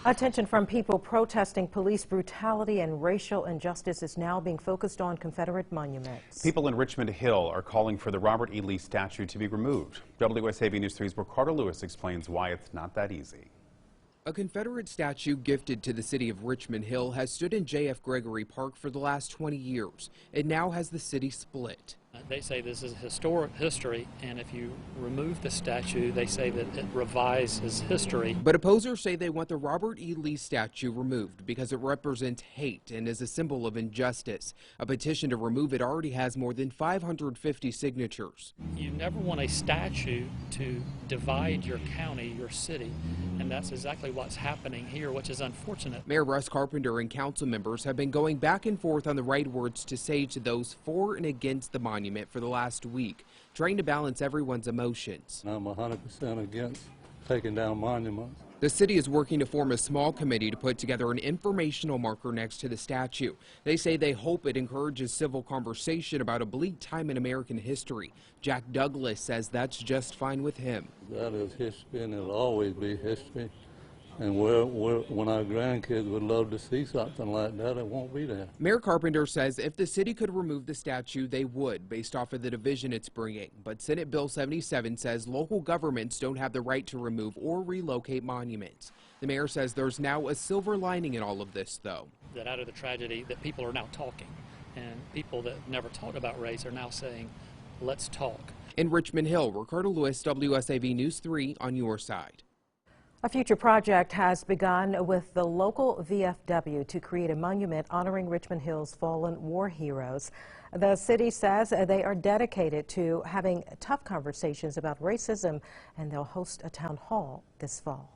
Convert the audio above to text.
Attention from people protesting police brutality and racial injustice is now being focused on Confederate monuments. People in Richmond Hill are calling for the Robert E. Lee statue to be removed. WSAV News 3's Ricardo Lewis explains why it's not that easy. A Confederate statue gifted to the city of Richmond Hill has stood in J.F. Gregory Park for the last 20 years. It now has the city split. They say this is historic history, and if you remove the statue, they say that it revises history. But opposers say they want the Robert E. Lee statue removed because it represents hate and is a symbol of injustice. A petition to remove it already has more than 550 signatures. You never want a statue to divide your county, your city, and that's exactly what's happening here, which is unfortunate. Mayor Russ Carpenter and council members have been going back and forth on the right words to say to those for and against the monument for the last week, trying to balance everyone's emotions. I'm 100% against taking down monuments. The city is working to form a small committee to put together an informational marker next to the statue. They say they hope it encourages civil conversation about a bleak time in American history. Jack Douglas says that's just fine with him. That is history, and it'll always be history. And when our grandkids would love to see something like that, it won't be there. Mayor Carpenter says if the city could remove the statue, they would, based off of the division it's bringing. But Senate Bill 77 says local governments don't have the right to remove or relocate monuments. The mayor says there's now a silver lining in all of this, though. That out of the tragedy, that people are now talking, and people that never talked about race are now saying, let's talk. In Richmond Hill, Ricardo Lewis, WSAV News 3 on your side. A future project has begun with the local VFW to create a monument honoring Richmond Hill's fallen war heroes. The city says they are dedicated to having tough conversations about racism, and they'll host a town hall this fall.